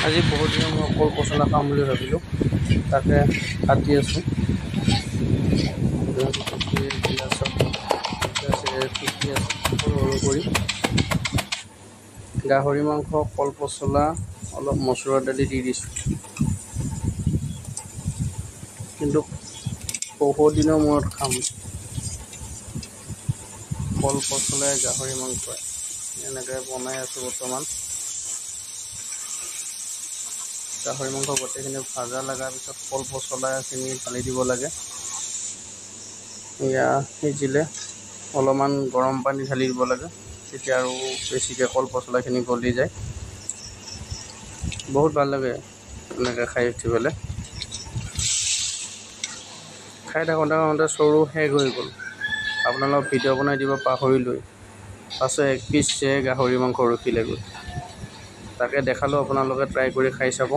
আজি বহুত দিনৰ মই কল পচলা খাম বুলি ভাবিলোঁ, তাকে কাটি আছোঁ। গিলাচত কুটি আছোঁ সৰু সৰু কৰি। গাহৰি মাংস, কল পচলা, অলপ মচুৰৰ দালি দি দিছোঁ। কিন্তু বহুত দিনৰ মূৰত খাম কল পচলাই গাহৰি মাংসই। এনেকৈ বনাই আছোঁ বৰ্তমান। গাহৰি মাংস গোটেইখিনি ভাজা লগাৰ পিছত কল পচলাখিনি ঢালি দিব লাগে। এয়া সিজিলে অলপমান গৰম পানী ঢালি দিব লাগে, তেতিয়া আৰু বেছিকৈ কল পচলাখিনি গলি যায়। বহুত ভাল লাগে এনেকৈ খাই উঠি পেলাই। খাই থাকোঁতে চৰু শেষ হৈ গ'ল। আপোনালোকক ভিডিঅ' বনাই দিব পাহৰিলোঁৱেই। পাছত 1 পিচহে গাহৰি মাংস ৰখিলে গৈ। তাকে দেখালোঁ, আপোনালোকে ট্ৰাই কৰি খাই চাব।